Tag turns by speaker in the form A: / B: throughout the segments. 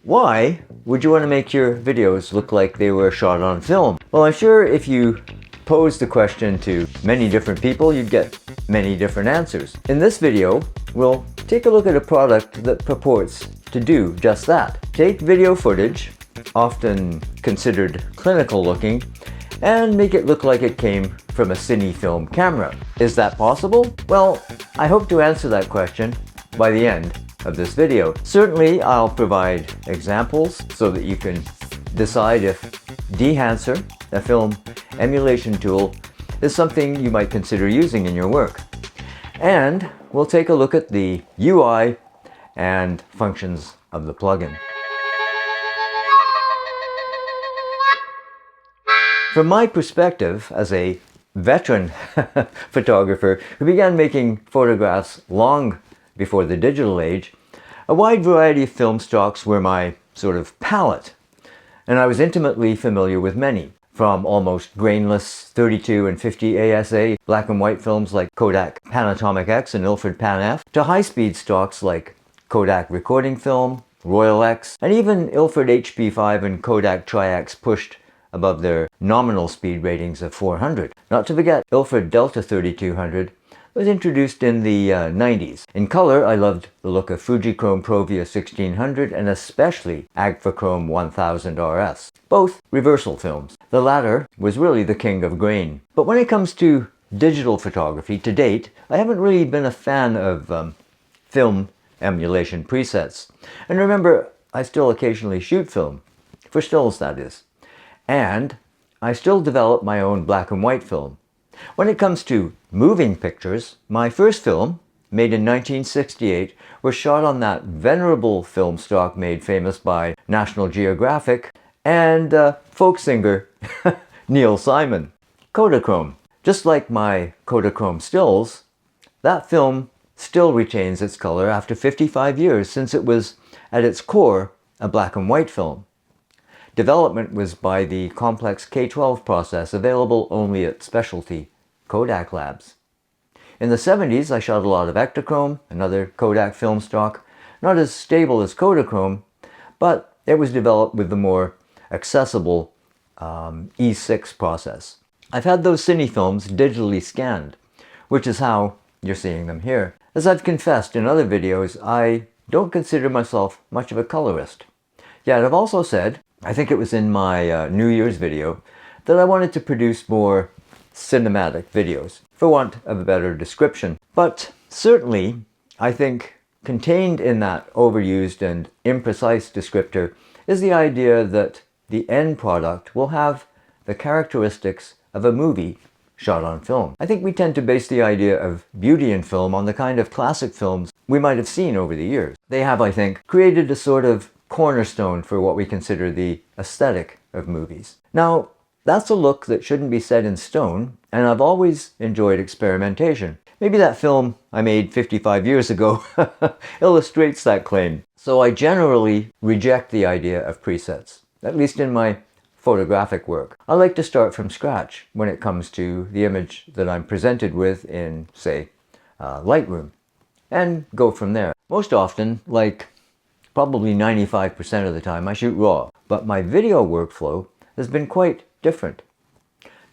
A: Why would you want to make your videos look like they were shot on film? Well, I'm sure if you posed the question to many different people, you'd get many different answers. In this video, we'll take a look at a product that purports to do just that. Take video footage, often considered clinical looking, and make it look like it came from a cine film camera. Is that possible? Well, I hope to answer that question by the end of this video. Certainly, I'll provide examples so that you can decide if Dehancer, a film emulation tool, is something you might consider using in your work. And we'll take a look at the UI and functions of the plugin. From my perspective as a veteran photographer who began making photographs long before the digital age, a wide variety of film stocks were my sort of palette, and I was intimately familiar with many, from almost grainless 32 and 50 ASA black and white films like Kodak Panatomic X and Ilford Pan F, to high-speed stocks like Kodak Recording Film, Royal X, and even Ilford HP5 and Kodak Tri-X pushed above their nominal speed ratings of 400. Not to forget, Ilford Delta 3200 was introduced in the 90s. In color, I loved the look of Fujichrome Provia 1600 and especially Agfachrome 1000 RS, both reversal films. The latter was really the king of grain. But when it comes to digital photography, to date, I haven't really been a fan of film emulation presets. And remember, I still occasionally shoot film, for stills that is. And I still develop my own black and white film. When it comes to moving pictures, my first film, made in 1968, was shot on that venerable film stock made famous by National Geographic and folk singer Neil Simon, Kodachrome. Just like my Kodachrome stills, that film still retains its color after 55 years since it was, at its core, a black and white film. Development was by the complex K12 process available only at specialty Kodak labs. In the 70s, I shot a lot of Ektachrome, another Kodak film stock, not as stable as Kodachrome, but it was developed with the more accessible E6 process. I've had those cine films digitally scanned, which is how you're seeing them here. As I've confessed in other videos, I don't consider myself much of a colorist. Yet I've also said, I think it was in my New Year's video, that I wanted to produce more cinematic videos, for want of a better description. But certainly, I think contained in that overused and imprecise descriptor is the idea that the end product will have the characteristics of a movie shot on film. I think we tend to base the idea of beauty in film on the kind of classic films we might have seen over the years. They have, I think, created a sort of cornerstone for what we consider the aesthetic of movies. Now, that's a look that shouldn't be set in stone, and I've always enjoyed experimentation. Maybe that film I made 55 years ago illustrates that claim. So I generally reject the idea of presets, at least in my photographic work. I like to start from scratch when it comes to the image that I'm presented with in, say, Lightroom, and go from there. Most often, like probably 95% of the time, I shoot raw, but my video workflow has been quite different.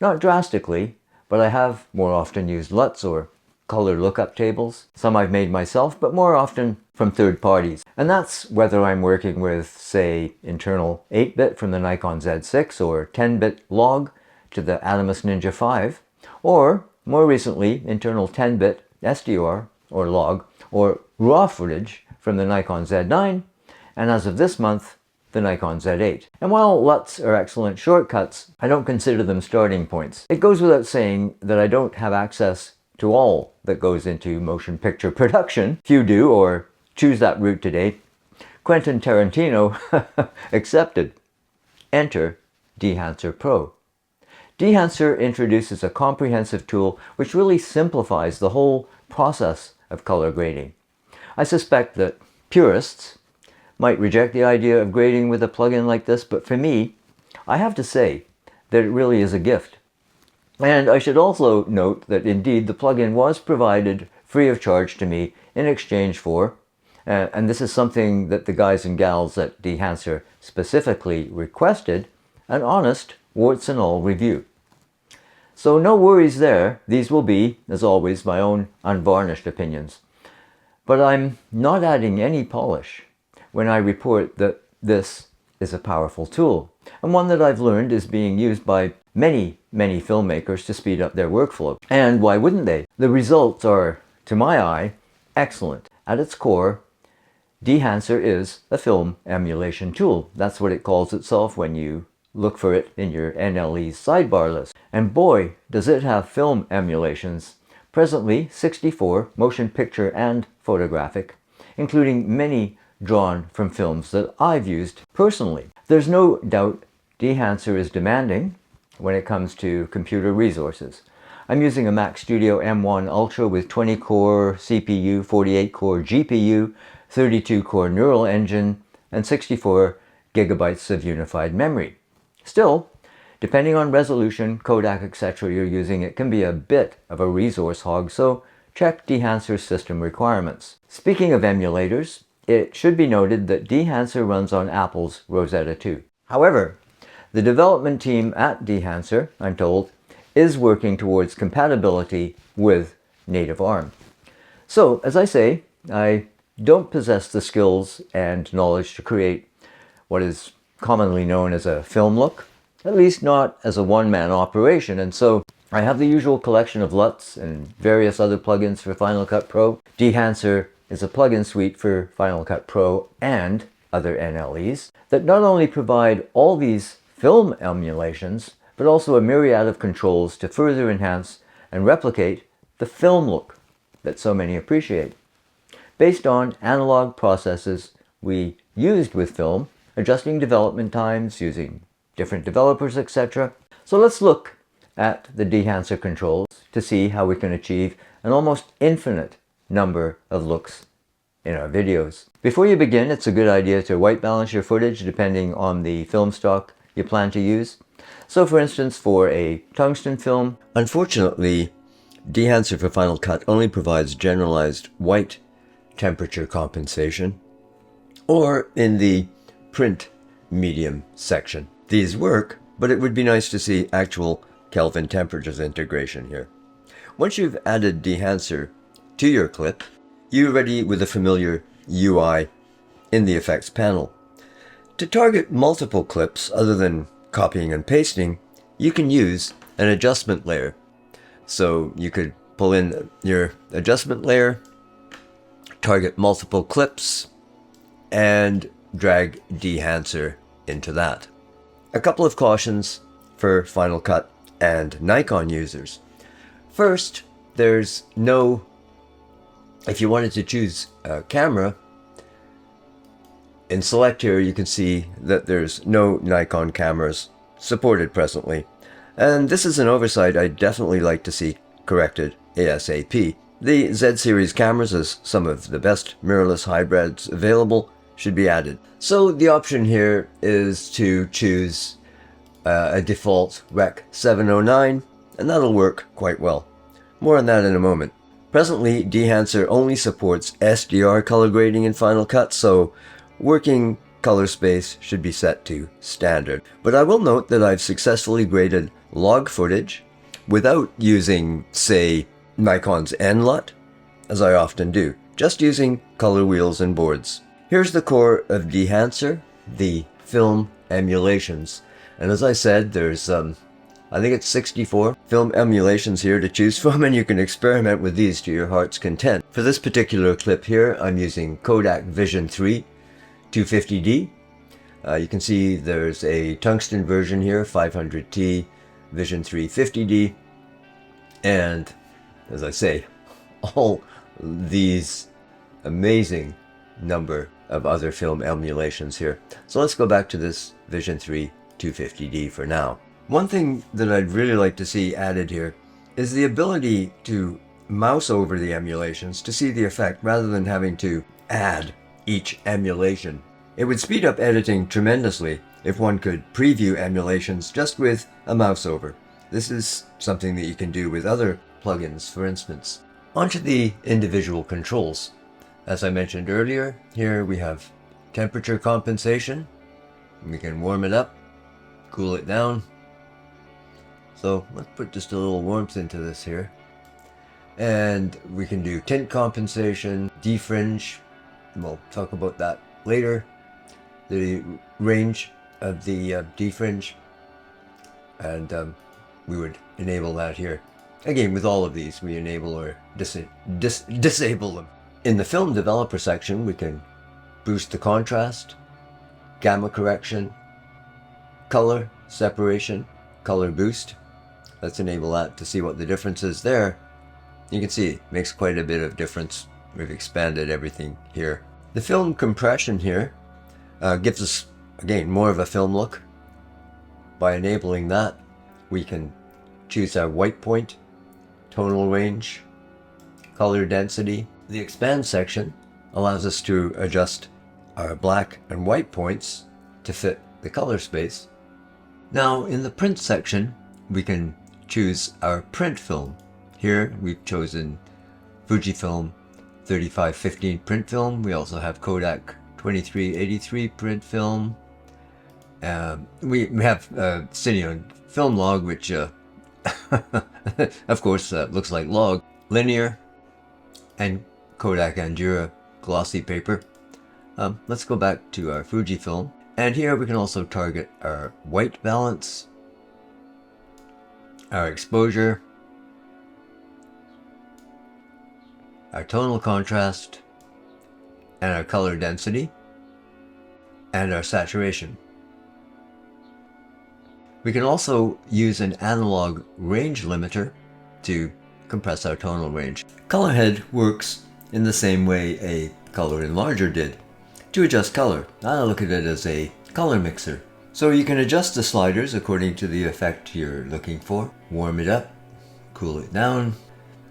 A: Not drastically, but I have more often used LUTs or color lookup tables. Some I've made myself, but more often from third parties. And that's whether I'm working with, say, internal 8-bit from the Nikon Z6 or 10-bit log to the Atomos Ninja 5, or more recently, internal 10-bit SDR or log or raw footage from the Nikon Z9, and as of this month, the Nikon Z8. And while LUTs are excellent shortcuts, I don't consider them starting points. It goes without saying that I don't have access to all that goes into motion picture production. Few do, or choose that route today. Quentin Tarantino accepted. Enter Dehancer Pro. Dehancer introduces a comprehensive tool which really simplifies the whole process of color grading. I suspect that purists might reject the idea of grading with a plugin like this, but for me, I have to say that it really is a gift. And I should also note that indeed the plugin was provided free of charge to me in exchange for And this is something that the guys and gals at Dehancer specifically requested, an honest, warts and all review. So no worries there. These will be, as always, my own unvarnished opinions. But I'm not adding any polish when I report that this is a powerful tool, and one that I've learned is being used by many filmmakers to speed up their workflow. And why wouldn't they? The results are, to my eye, excellent. At its core, Dehancer is a film emulation tool. That's what it calls itself when you look for it in your NLE's sidebar list. And boy, does it have film emulations. Presently 64, motion picture and photographic, including many drawn from films that I've used personally. There's no doubt Dehancer is demanding when it comes to computer resources. I'm using a Mac Studio M1 Ultra with 20-core CPU, 48-core GPU, 32-core neural engine, and 64 gigabytes of unified memory. Still, depending on resolution, codec, etc. you're using, it can be a bit of a resource hog, so check Dehancer's system requirements. Speaking of emulators, it should be noted that Dehancer runs on Apple's Rosetta 2. However, the development team at Dehancer, I'm told, is working towards compatibility with native ARM. So, as I say, I don't possess the skills and knowledge to create what is commonly known as a film look, at least not as a one-man operation, and so I have the usual collection of LUTs and various other plugins for Final Cut Pro. Dehancer is a plugin suite for Final Cut Pro and other NLEs that not only provide all these film emulations, but also a myriad of controls to further enhance and replicate the film look that so many appreciate. Based on analog processes we used with film, adjusting development times, using different developers, etc. So let's look at the Dehancer controls to see how we can achieve an almost infinite number of looks in our videos. Before you begin, it's a good idea to white balance your footage depending on the film stock you plan to use. So for instance, for a tungsten film, unfortunately, Dehancer for Final Cut only provides generalized white temperature compensation, or in the print medium section. These work, but it would be nice to see actual Kelvin temperatures integration here. Once you've added Dehancer to your clip, you're ready with a familiar UI in the effects panel. To target multiple clips other than copying and pasting, you can use an adjustment layer. So you could pull in your adjustment layer, target multiple clips, and drag Dehancer into that. A couple of cautions for Final Cut and Nikon users. First, there's no, if you wanted to choose a camera, in select here you can see that there's no Nikon cameras supported presently. And this is an oversight I'd definitely like to see corrected ASAP. The Z series cameras, as some of the best mirrorless hybrids available, should be added. So the option here is to choose a default Rec 709, and that'll work quite well. More on that in a moment. Presently, Dehancer only supports SDR color grading in Final Cut, so working color space should be set to standard. But I will note that I've successfully graded log footage without using, say, Nikon's NLUT, as I often do, just using color wheels and boards. Here's the core of Dehancer, the film emulations. And as I said, there's, I think it's 64 film emulations here to choose from, and you can experiment with these to your heart's content. For this particular clip here, I'm using Kodak Vision 3 250D. You can see there's a tungsten version here, 500T, Vision 3 50D, and as I say, all these amazing number of other film emulations here. So let's go back to this Vision 3 250D for now. One thing that I'd really like to see added here is the ability to mouse over the emulations to see the effect rather than having to add each emulation. It would speed up editing tremendously if one could preview emulations just with a mouse over. This is something that you can do with other plugins, for instance. Onto the individual controls. As I mentioned earlier, here we have temperature compensation. We can warm it up, cool it down. So let's put just a little warmth into this here. And we can do tint compensation, defringe. We'll talk about that later. The range of the defringe. And we would enable that here. Again, with all of these, we enable or disable them. In the film developer section, we can boost the contrast, gamma correction, color separation, color boost. Let's enable that to see what the difference is there. You can see it makes quite a bit of difference. We've expanded everything here. The film compression here gives us, again, more of a film look. By enabling that, we can choose our white point, tonal range, color density. The expand section allows us to adjust our black and white points to fit the color space. Now in the print section, we can choose our print film. Here we've chosen Fujifilm 3515 print film. We also have Kodak 2383 print film. We have Cine film log, which of course looks like log, linear, and Kodak Andura glossy paper. Let's go back to our Fujifilm, and here we can also target our white balance, our exposure, our tonal contrast, and our color density, and our saturation. We can also use an analog range limiter to compress our tonal range. Color head works in the same way a color enlarger did. To adjust color, I look at it as a color mixer. So you can adjust the sliders according to the effect you're looking for. Warm it up, cool it down.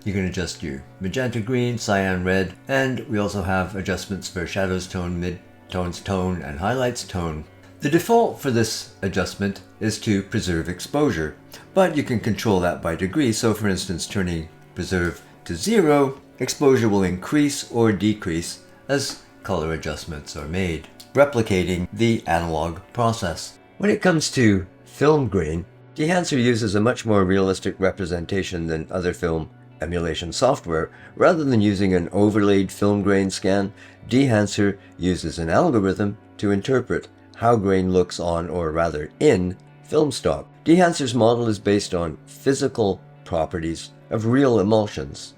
A: You can adjust your magenta green, cyan red, and we also have adjustments for shadows tone, mid-tones tone, and highlights tone. The default for this adjustment is to preserve exposure, but you can control that by degree. So for instance, turning preserve to 0, exposure will increase or decrease as color adjustments are made, replicating the analog process. When it comes to film grain, Dehancer uses a much more realistic representation than other film emulation software. Rather than using an overlaid film grain scan, Dehancer uses an algorithm to interpret how grain looks on, or rather in, film stock. Dehancer's model is based on physical properties of real emulsions.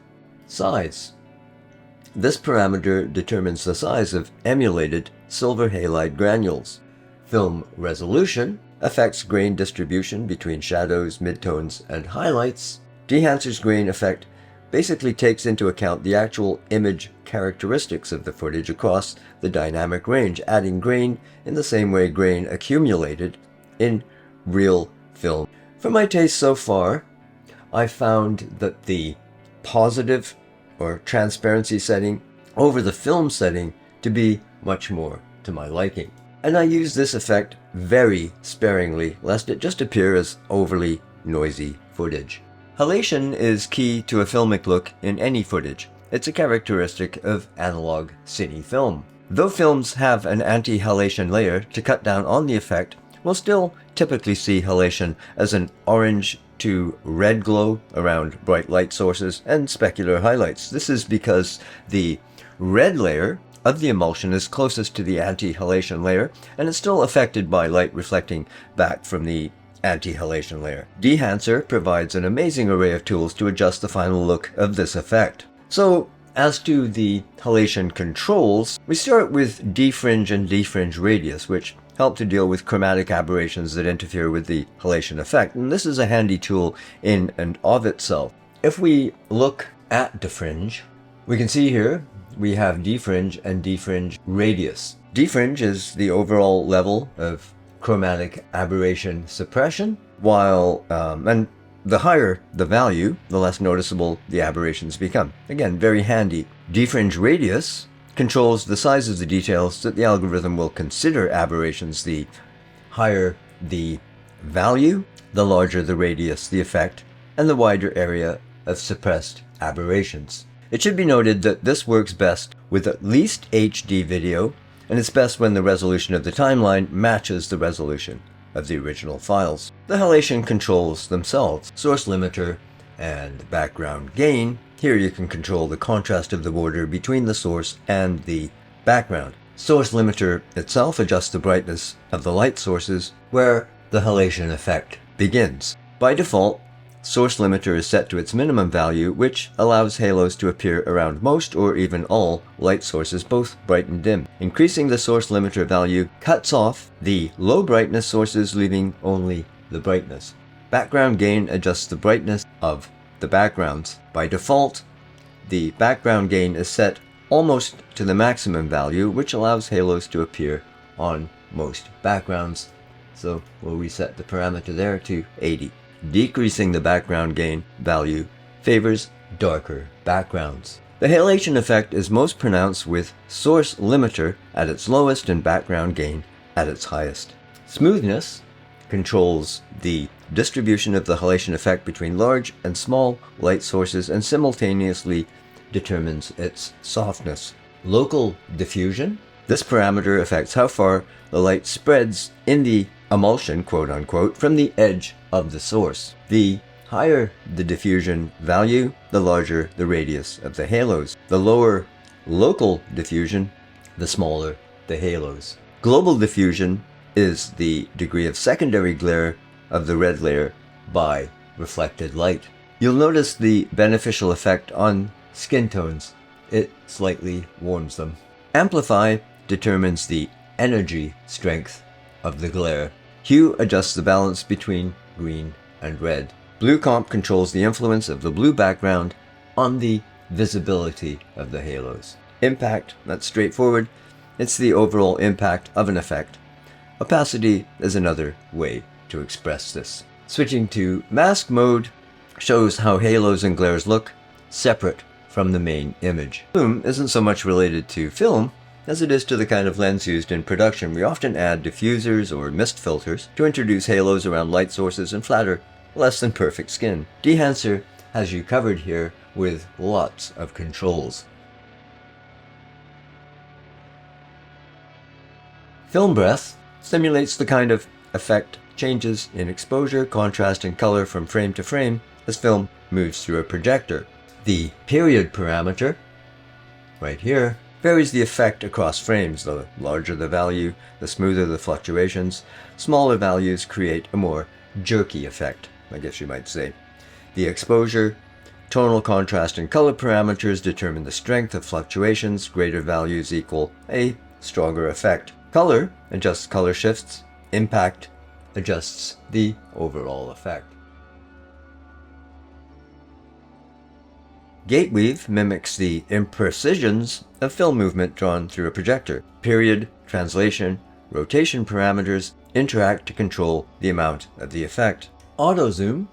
A: Size. This parameter determines the size of emulated silver halide granules. Film resolution affects grain distribution between shadows, midtones, and highlights. Dehancer's grain effect basically takes into account the actual image characteristics of the footage across the dynamic range, adding grain in the same way grain accumulated in real film. For my taste so far, I found that the positive or transparency setting over the film setting to be much more to my liking. And I use this effect very sparingly, lest it just appear as overly noisy footage. Halation is key to a filmic look in any footage. It's a characteristic of analog cine film. Though films have an anti-halation layer to cut down on the effect, we'll still typically see halation as an orange to red glow around bright light sources and specular highlights. This is because the red layer of the emulsion is closest to the anti-halation layer, and it's still affected by light reflecting back from the anti-halation layer. Dehancer provides an amazing array of tools to adjust the final look of this effect. So, as to the halation controls, we start with defringe and defringe radius, which help to deal with chromatic aberrations that interfere with the halation effect, and this is a handy tool in and of itself. If we look at defringe, we can see here we have defringe and defringe radius. Defringe is the overall level of chromatic aberration suppression, while and the higher the value, the less noticeable the aberrations become. Again, very handy. Defringe radius controls the size of the details that the algorithm will consider aberrations. The higher the value, the larger the radius, the effect, and the wider area of suppressed aberrations. It should be noted that this works best with at least HD video, and it's best when the resolution of the timeline matches the resolution of the original files. The halation controls themselves, source limiter and background gain. Here you can control the contrast of the border between the source and the background. Source limiter itself adjusts the brightness of the light sources where the halation effect begins. By default, source limiter is set to its minimum value, which allows halos to appear around most or even all light sources, both bright and dim. Increasing the source limiter value cuts off the low brightness sources, leaving only the brightness. Background gain adjusts the brightness of the backgrounds. By default, the background gain is set almost to the maximum value, which allows halos to appear on most backgrounds. So we'll reset the parameter there to 80. Decreasing the background gain value favors darker backgrounds. The halation effect is most pronounced with source limiter at its lowest and background gain at its highest. Smoothness controls the distribution of the halation effect between large and small light sources and simultaneously determines its softness. Local diffusion. This parameter affects how far the light spreads in the emulsion, quote unquote, from the edge of the source. The higher the diffusion value, the larger the radius of the halos. The lower local diffusion, the smaller the halos. Global diffusion is the degree of secondary glare of the red layer by reflected light. You'll notice the beneficial effect on skin tones. It slightly warms them. Amplify determines the energy strength of the glare. Hue adjusts the balance between green and red. Blue comp controls the influence of the blue background on the visibility of the halos. Impact, that's straightforward. It's the overall impact of an effect. Opacity is another way to express this. Switching to mask mode shows how halos and glares look separate from the main image. Zoom isn't so much related to film as it is to the kind of lens used in production. We often add diffusers or mist filters to introduce halos around light sources and flatter less than perfect skin. Dehancer has you covered here with lots of controls. Film breath simulates the kind of effect changes in exposure, contrast, and color from frame to frame as film moves through a projector. The period parameter, right here, varies the effect across frames. The larger the value, the smoother the fluctuations. Smaller values create a more jerky effect, I guess you might say. The exposure, tonal contrast, and color parameters determine the strength of fluctuations. Greater values equal a stronger effect. Color adjusts color shifts. Impact adjusts the overall effect. Gate weave mimics the imprecisions of film movement drawn through a projector. Period, translation, rotation parameters interact to control the amount of the effect. Auto zoom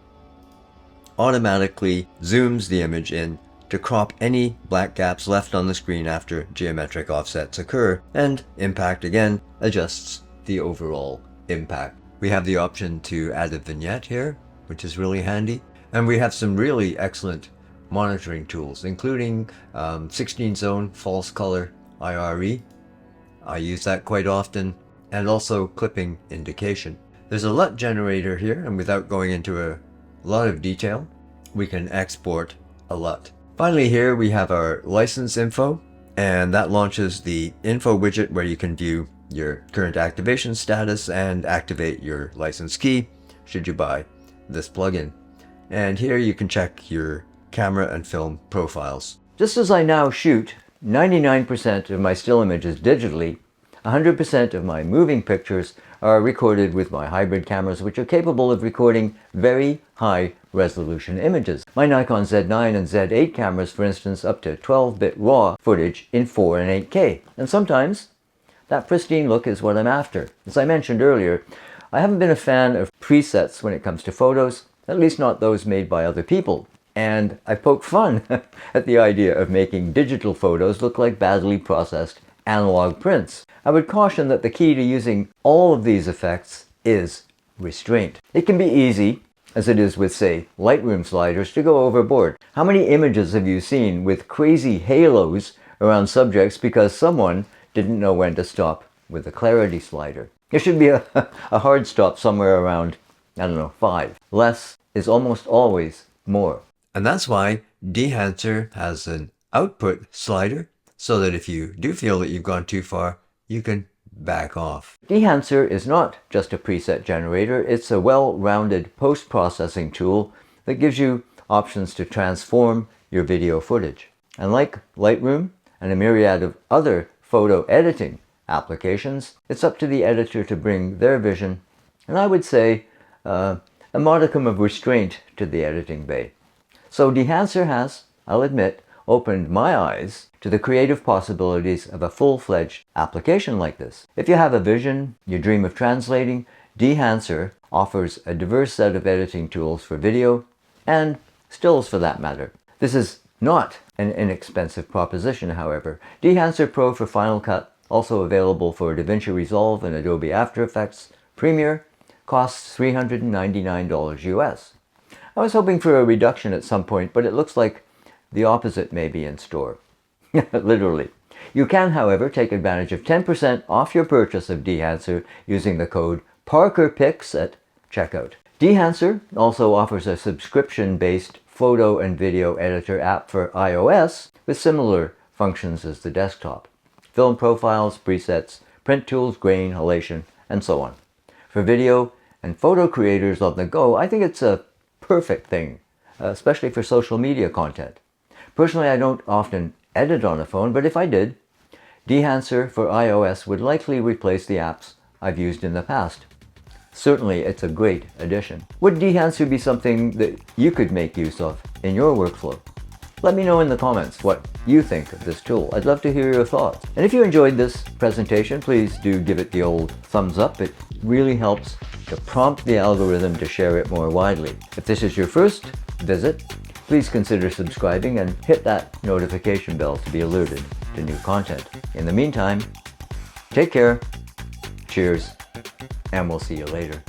A: automatically zooms the image in to crop any black gaps left on the screen after geometric offsets occur, and impact again adjusts the overall impact. We have the option to add a vignette here, which is really handy, and we have some really excellent monitoring tools, including 16 zone false color IRE. I use that quite often, and also clipping indication. There's a LUT generator here, and without going into a lot of detail, we can export a LUT. Finally, here we have our license info, and that launches the info widget where you can view your current activation status and activate your license key should you buy this plugin. And here you can check your camera and film profiles. Just as I now shoot 99% of my still images digitally, 100% of my moving pictures are recorded with my hybrid cameras, which are capable of recording very high resolution images. My Nikon Z9 and Z8 cameras, for instance, up to 12-bit RAW footage in 4 and 8K. And sometimes that pristine look is what I'm after. As I mentioned earlier, I haven't been a fan of presets when it comes to photos, at least not those made by other people. And I poke fun at the idea of making digital photos look like badly processed analog prints. I would caution that the key to using all of these effects is restraint. It can be easy as it is with, say, Lightroom sliders to go overboard. How many images have you seen with crazy halos around subjects because someone didn't know when to stop with the clarity slider? There should be a hard stop somewhere around, I don't know, 5. Less is almost always more. And that's why Dehancer has an output slider, so that if you do feel that you've gone too far, you can back off. Dehancer is not just a preset generator, it's a well-rounded post-processing tool that gives you options to transform your video footage. And like Lightroom and a myriad of other photo editing applications, it's up to the editor to bring their vision, and I would say a modicum of restraint to the editing bay. So Dehancer has, I'll admit, opened my eyes to the creative possibilities of a full-fledged application like this. If you have a vision you dream of translating, Dehancer offers a diverse set of editing tools for video, and stills for that matter. This is not an inexpensive proposition, however. Dehancer Pro for Final Cut, also available for DaVinci Resolve and Adobe After Effects Premiere, costs $399 US. I was hoping for a reduction at some point, but it looks like the opposite may be in store. Literally. You can, however, take advantage of 10% off your purchase of Dehancer using the code ParkerPix at checkout. Dehancer also offers a subscription-based photo and video editor app for iOS with similar functions as the desktop. Film profiles, presets, print tools, grain, halation, and so on. For video and photo creators on the go, I think it's a perfect thing, especially for social media content. Personally, I don't often edit on a phone, but if I did, Dehancer for iOS would likely replace the apps I've used in the past. Certainly, it's a great addition. Would Dehancer be something that you could make use of in your workflow? Let me know in the comments what you think of this tool. I'd love to hear your thoughts. And if you enjoyed this presentation, please do give it the old thumbs up. It really helps to prompt the algorithm to share it more widely. If this is your first visit, please consider subscribing and hit that notification bell to be alerted to new content. In the meantime, take care, cheers, and we'll see you later.